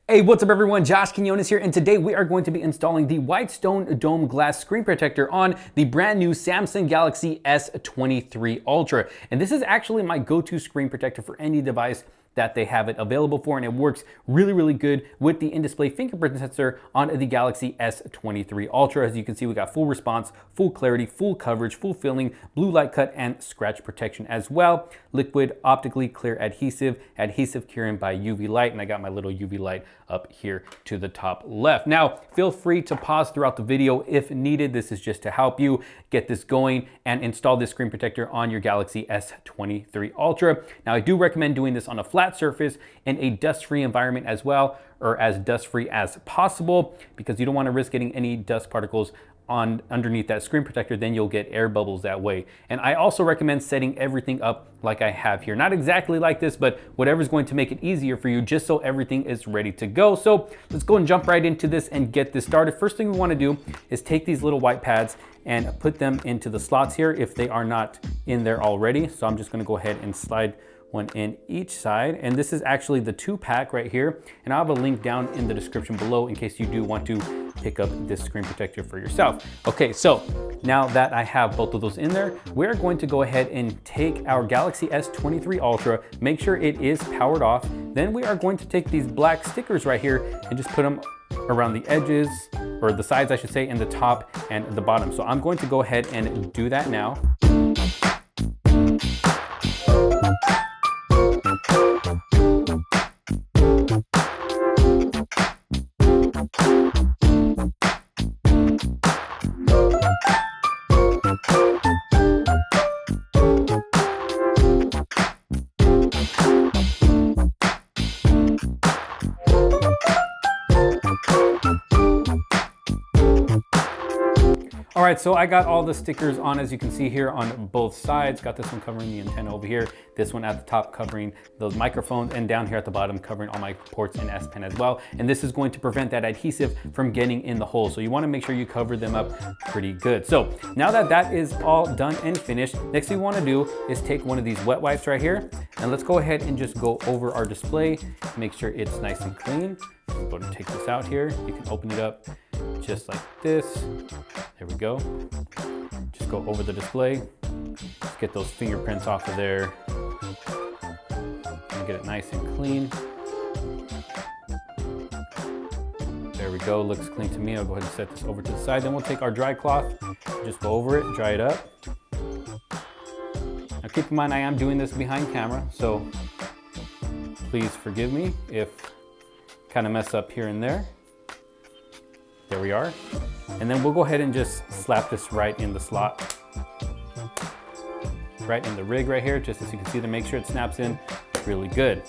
Hey, what's up everyone? Josh Quinones here, and today we are going to be installing the Whitestone dome glass screen protector on the brand new Samsung Galaxy S23 Ultra. And this is actually my go-to screen protector for any device that they have it available for, and it works really good with the in-display fingerprint sensor on the Galaxy S23 Ultra. As you can see, we got full response, full clarity, full coverage, full filling, blue light cut, and scratch protection as well. Liquid optically clear adhesive, adhesive curing by UV light, and I got my little UV light up here to the top left. Now, feel free to pause throughout the video if needed. This is just to help you get this going and install this screen protector on your Galaxy S23 Ultra. Now, I do recommend doing this on a flat surface in a dust-free environment as well, or as dust-free as possible, because you don't want to risk getting any dust particles on underneath that screen protector. Then you'll get air bubbles that way. And I also recommend setting everything up like I have here. Not exactly like this, but whatever's going to make it easier for you, just so everything is ready to go. So let's go and jump right into this and get this started. First thing we want to do is take these little white pads and put them into the slots here if they are not in there already. So I'm just going to go ahead and slide one in each side, and this is actually the 2-pack right here, and I'll have a link down in the description below in case you do want to pick up this screen protector for yourself. Okay, so now that I have both of those in there, we're going to go ahead and take our Galaxy S23 Ultra, make sure it is powered off. Then we are going to take these black stickers right here and just put them around the edges, or the sides I should say, and the top and the bottom. So I'm going to go ahead and do that now. All right, so I got all the stickers on, as you can see here, on both sides. Got this one covering the antenna over here, this one at the top covering those microphones, and down here at the bottom covering all my ports and S Pen as well. And this is going to prevent that adhesive from getting in the hole. So you wanna make sure you cover them up pretty good. So now that that is all done and finished, next thing we wanna do is take one of these wet wipes right here, and let's go ahead and just go over our display, make sure it's nice and clean. I'm going to take this out here. You can open it up just like this. There we go. Just go over the display. Just get those fingerprints off of there. And get it nice and clean. There we go, looks clean to me. I'll go ahead and set this over to the side. Then we'll take our dry cloth, just go over it, dry it up. Now keep in mind, I am doing this behind camera, so please forgive me if kind of mess up here and there. There we are. And then we'll go ahead and just slap this right in the slot, right in the rig right here, just as you can see, to make sure it snaps in really good.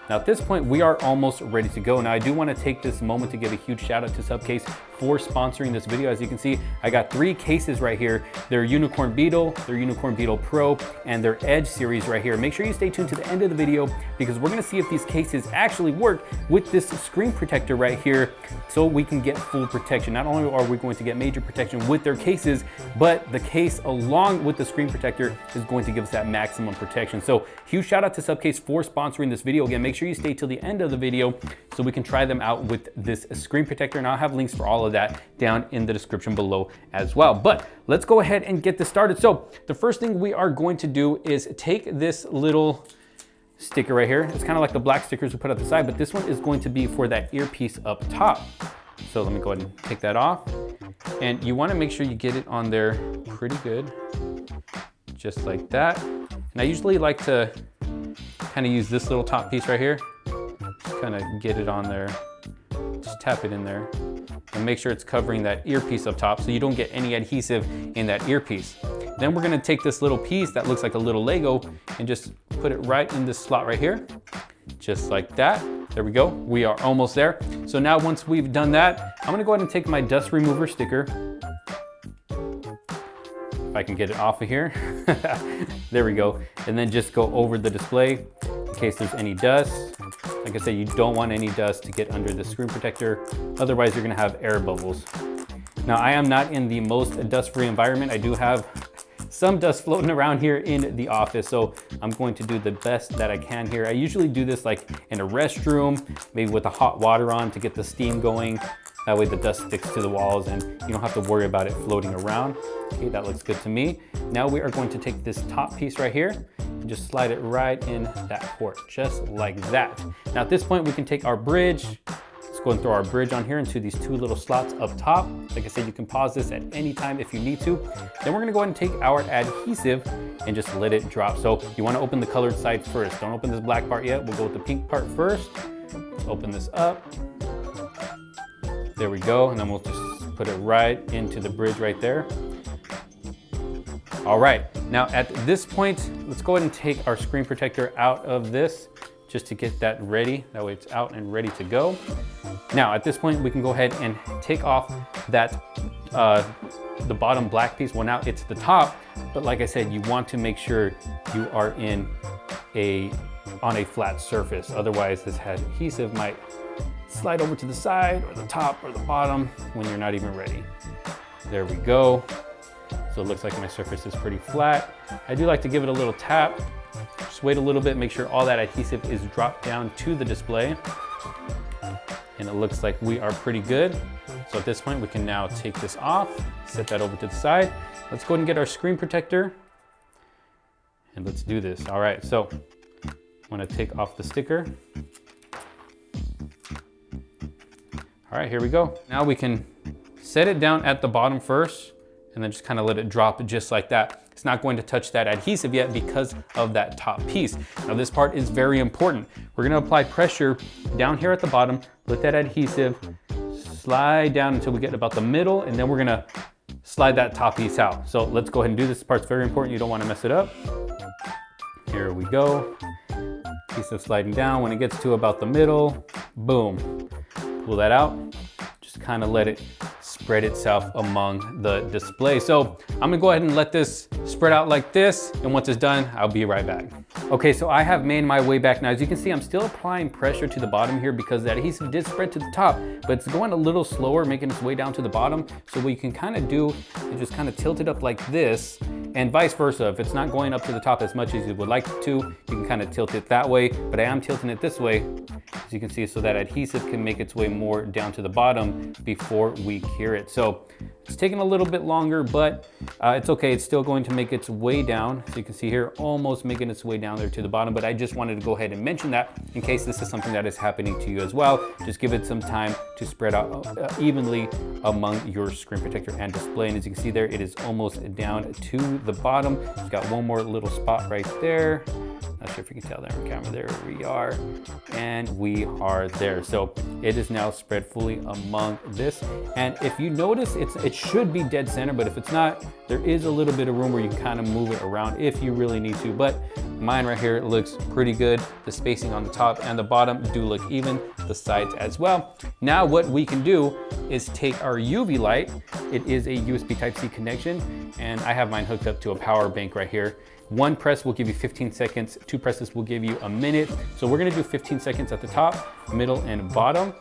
Now at this point, we are almost ready to go. Now I do want to take this moment to give a huge shout out to Subcase for sponsoring this video. As you can see, I got 3 cases right here. Their Unicorn Beetle, their Unicorn Beetle Pro, and their Edge series right here. Make sure you stay tuned to the end of the video, because we're gonna see if these cases actually work with this screen protector right here, so we can get full protection. Not only are we going to get major protection with their cases, but the case along with the screen protector is going to give us that maximum protection. So huge shout out to Subcase for sponsoring this video. Again, make sure you stay till the end of the video so we can try them out with this screen protector, and I'll have links for all of that down in the description below as well. But let's go ahead and get this started. So the first thing we are going to do is take this little sticker right here. It's kind of like the black stickers we put at the side, but this one is going to be for that earpiece up top. So let me go ahead and take that off. And you want to make sure you get it on there pretty good, just like that. And I usually like to kind of use this little top piece right here, just kind of get it on there, just tap it in there, and make sure it's covering that earpiece up top so you don't get any adhesive in that earpiece. Then we're gonna take this little piece that looks like a little Lego and just put it right in this slot right here, just like that. There we go, we are almost there. So now once we've done that, I'm gonna go ahead and take my dust remover sticker. If I can get it off of here. There we go. And then just go over the display in case there's any dust. Like I said, you don't want any dust to get under the screen protector. Otherwise, you're gonna have air bubbles. Now, I am not in the most dust-free environment. I do have some dust floating around here in the office, so I'm going to do the best that I can here. I usually do this like in a restroom, maybe with the hot water on to get the steam going. That way the dust sticks to the walls and you don't have to worry about it floating around. Okay, that looks good to me. Now we are going to take this top piece right here and just slide it right in that port, just like that. Now at this point we can take our bridge. Let's go and throw our bridge on here into these two little slots up top. Like I said, you can pause this at any time if you need to. Then we're gonna go ahead and take our adhesive and just let it drop. So you wanna open the colored side first. Don't open this black part yet. We'll go with the pink part first. Let's open this up. There we go, and then we'll just put it right into the bridge right there. All right, now at this point, let's go ahead and take our screen protector out of this just to get that ready. That way it's out and ready to go. Now at this point, we can go ahead and take off that the bottom black piece. Well, now it's the top, but like I said, you want to make sure you are on a flat surface. Otherwise, this adhesive might slide over to the side or the top or the bottom when you're not even ready. There we go. So it looks like my surface is pretty flat. I do like to give it a little tap. Just wait a little bit, make sure all that adhesive is dropped down to the display. And it looks like we are pretty good. So at this point, we can now take this off, set that over to the side. Let's go ahead and get our screen protector. And let's do this. All right, so I'm gonna take off the sticker. All right, here we go. Now we can set it down at the bottom first and then just kind of let it drop just like that. It's not going to touch that adhesive yet because of that top piece. Now this part is very important. We're gonna apply pressure down here at the bottom, let that adhesive slide down until we get about the middle, and then we're gonna slide that top piece out. So let's go ahead and do this. This part's very important. You don't wanna mess it up. Here we go. Piece of sliding down. When it gets to about the middle, boom. Pull that out, just kind of let it spread itself among the display. So I'm gonna go ahead and let this spread out like this, and once it's done, I'll be right back. Okay, so I have made my way back. Now, as you can see, I'm still applying pressure to the bottom here because the adhesive did spread to the top, but it's going a little slower, making its way down to the bottom. So what you can kind of do is just kind of tilt it up like this, and vice versa. If it's not going up to the top as much as you would like it to, you can kind of tilt it that way, but I am tilting it this way, as you can see, so that adhesive can make its way more down to the bottom before we cure it. So it's taking a little bit longer, but it's okay. It's still going to make its way down. So you can see here, almost making its way down there to the bottom, but I just wanted to go ahead and mention that in case this is something that is happening to you as well. Just give it some time to spread out evenly among your screen protector and display. And as you can see there, it is almost down to the bottom. It's got one more little spot right there. Not sure if you can tell there on camera. There we are, and we are there. So it is now spread fully among this. And if you notice, it should be dead center, but if it's not, there is a little bit of room where you can kind of move it around if you really need to. But mine right here looks pretty good. The spacing on the top and the bottom do look even, the sides as well. Now what we can do is take our UV light. It is a USB Type-C connection, and I have mine hooked up to a power bank right here. One press will give you 15 seconds, two presses will give you a minute. So we're gonna do 15 seconds at the top, middle, and bottom.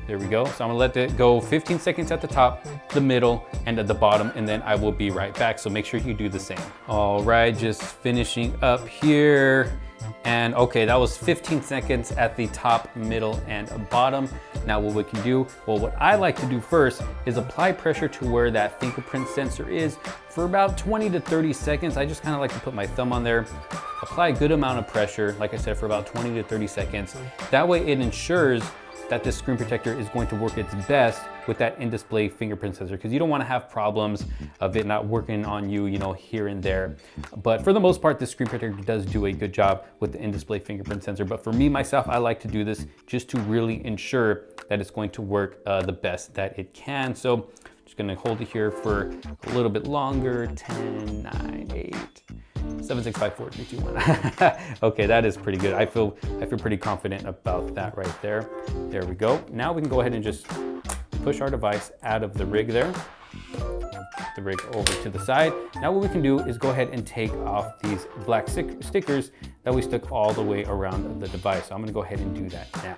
There we go. So I'm gonna let it go 15 seconds at the top, the middle, and at the bottom, and then I will be right back. So make sure you do the same. All right, just finishing up here. And okay, that was 15 seconds at the top, middle, and bottom. Now what we can do, well, what I like to do first is apply pressure to where that fingerprint sensor is for about 20 to 30 seconds. I just kind of like to put my thumb on there, apply a good amount of pressure, like I said, for about 20 to 30 seconds. That way it ensures that this screen protector is going to work its best with that in-display fingerprint sensor, because you don't want to have problems of it not working on you, you know, here and there. But for the most part, this screen protector does do a good job with the in-display fingerprint sensor. But for me, myself, I like to do this just to really ensure that it's going to work the best that it can. So just gonna hold it here for a little bit longer. 10, 9, 8, 7, 6, 5, 4, 3, 2, 1. Okay, that is pretty good. I feel pretty confident about that right there. There we go. Now we can go ahead and just push our device out of the rig there. The rig over to the side. Now what we can do is go ahead and take off these black stickers that we stuck all the way around the device. So I'm gonna go ahead and do that now.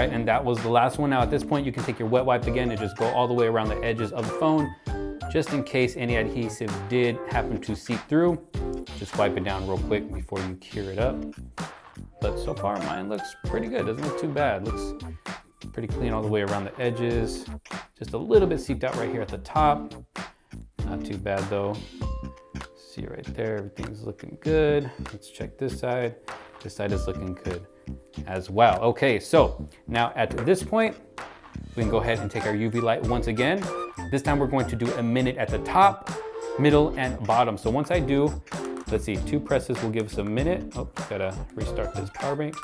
right, and that was the last one. Now at this point, you can take your wet wipe again and just go all the way around the edges of the phone, just in case any adhesive did happen to seep through. Just wipe it down real quick before you cure it up. But so far, mine looks pretty good. Doesn't look too bad. Looks pretty clean all the way around the edges. Just a little bit seeped out right here at the top. Not too bad though. See right there, everything's looking good. Let's check this side. This side is looking good as well. Okay, so now at this point, we can go ahead and take our UV light once again. This time we're going to do a minute at the top, middle, and bottom. So once I do, let's see, 2 presses will give us a minute. Oh, gotta restart this power bank.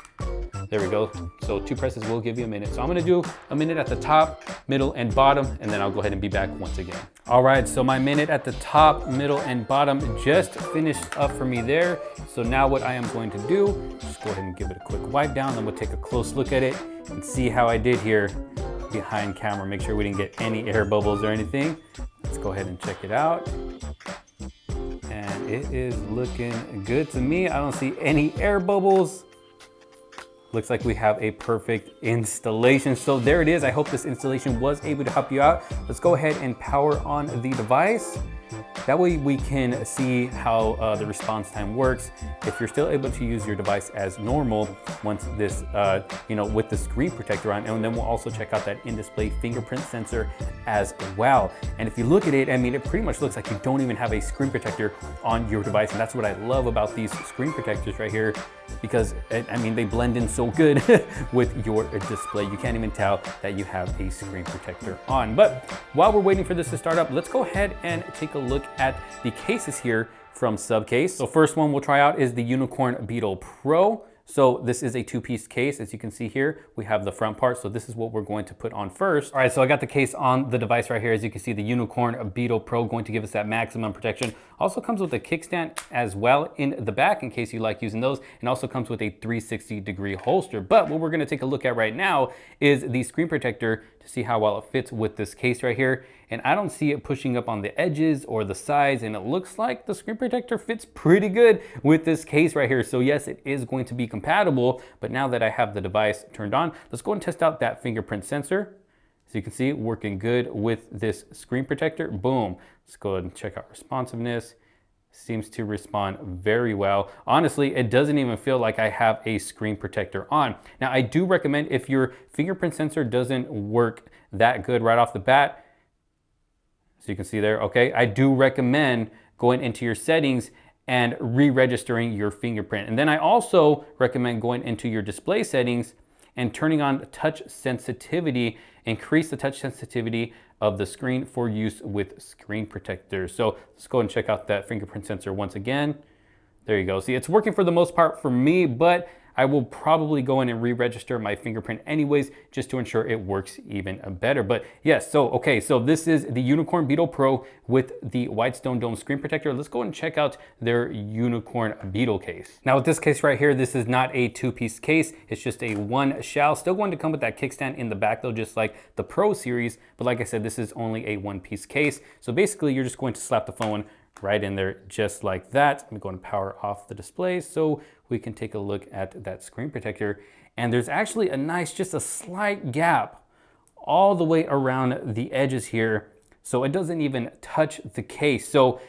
There we go. So 2 presses will give you a minute. So I'm gonna do a minute at the top, middle, and bottom, and then I'll go ahead and be back once again. All right, so my minute at the top, middle, and bottom just finished up for me there. So now what I am going to do, just go ahead and give it a quick wipe down, then we'll take a close look at it and see how I did here behind camera. Make sure we didn't get any air bubbles or anything. Let's go ahead and check it out. And it is looking good to me. I don't see any air bubbles. Looks like we have a perfect installation. So there it is. I hope this installation was able to help you out. Let's go ahead and power on the device. That way we can see how the response time works. If you're still able to use your device as normal once this, with the screen protector on, and then we'll also check out that in-display fingerprint sensor as well. And if you look at it, I mean, it pretty much looks like you don't even have a screen protector on your device. And that's what I love about these screen protectors right here, because I mean, they blend in so good with your display. You can't even tell that you have a screen protector on. But while we're waiting for this to start up, let's go ahead and take a look at the cases here from Subcase. So first one we'll try out is the Unicorn Beetle Pro. So this is a 2-piece case. As you can see here, we have the front part. So this is what we're going to put on first. All right, so I got the case on the device right here. As you can see, the Unicorn Beetle Pro going to give us that maximum protection. Also comes with a kickstand as well in the back in case you like using those, and also comes with a 360-degree holster. But what we're gonna take a look at right now is the screen protector to see how well it fits with this case right here. And I don't see it pushing up on the edges or the sides, and it looks like the screen protector fits pretty good with this case right here. So yes, it is going to be compatible, but now that I have the device turned on, let's go and test out that fingerprint sensor. As you can see, working good with this screen protector. Boom. Let's go ahead and check out responsiveness. Seems to respond very well. Honestly, it doesn't even feel like I have a screen protector on. Now, I do recommend if your fingerprint sensor doesn't work that good right off the bat, so you can see there, okay, I do recommend going into your settings and re-registering your fingerprint. And then I also recommend going into your display settings and turning on touch sensitivity, increase the touch sensitivity of the screen for use with screen protectors. So let's go and check out that fingerprint sensor once again. There you go. See, it's working for the most part for me, but I will probably go in and re-register my fingerprint anyways, just to ensure it works even better. But yes, so okay, so this is the Unicorn Beetle Pro with the Whitestone Dome screen protector. Let's go and check out their Unicorn Beetle case. Now with this case right here, this is not a 2-piece case. It's just a 1 shell. Still going to come with that kickstand in the back though, just like the Pro series. But like I said, this is only a 1-piece case. So basically you're just going to slap the phone right in there just like that. I'm going to power off the display so we can take a look at that screen protector. And there's actually a nice, just a slight gap all the way around the edges here. So it doesn't even touch the case. So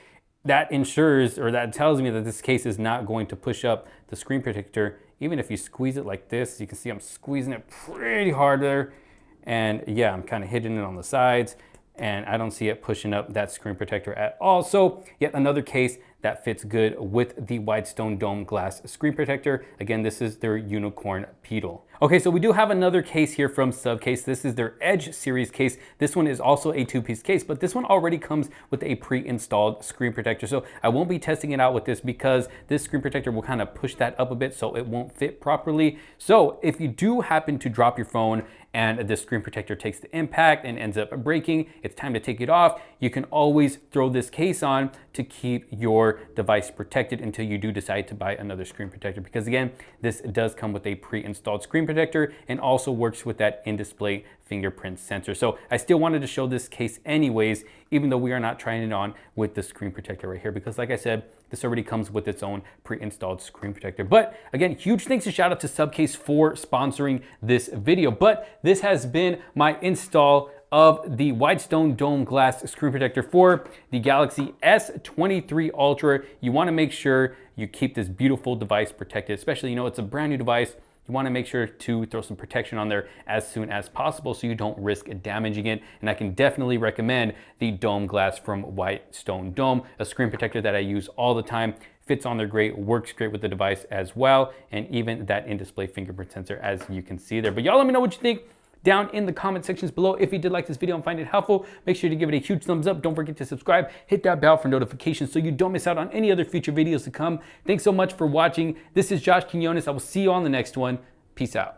that ensures, or that tells me that this case is not going to push up the screen protector. Even if you squeeze it like this, you can see I'm squeezing it pretty hard there. And yeah, I'm kind of hitting it on the sides, and I don't see it pushing up that screen protector at all. So yet another case that fits good with the Whitestone Dome glass screen protector. Again, this is their Unicorn Beetle. Okay, so we do have another case here from Subcase. This is their Edge series case. This one is also a 2-piece case, but this one already comes with a pre-installed screen protector. So I won't be testing it out with this because this screen protector will kind of push that up a bit so it won't fit properly. So if you do happen to drop your phone and the screen protector takes the impact and ends up breaking, it's time to take it off. You can always throw this case on to keep your device protected until you do decide to buy another screen protector. Because again, this does come with a pre-installed screen protector and also works with that in-display fingerprint sensor. So I still wanted to show this case anyways, even though we are not trying it on with the screen protector right here, because like I said, this already comes with its own pre-installed screen protector. But again, huge thanks and shout out to Subcase for sponsoring this video. But this has been my install of the Whitestone dome glass screen protector for the Galaxy S23 Ultra. You want to make sure you keep this beautiful device protected, especially, you know, it's a brand new device. You want to make sure to throw some protection on there as soon as possible so you don't risk damaging it. And I can definitely recommend the dome glass from Whitestone Dome, a screen protector that I use all the time. Fits on there great, works great with the device as well, and even that in-display fingerprint sensor, as you can see there. But y'all let me know what you think down in the comment sections below. If you did like this video and find it helpful, make sure to give it a huge thumbs up. Don't forget to subscribe, hit that bell for notifications so you don't miss out on any other future videos to come. Thanks so much for watching. This is Josh Quinones. I will see you on the next one. Peace out.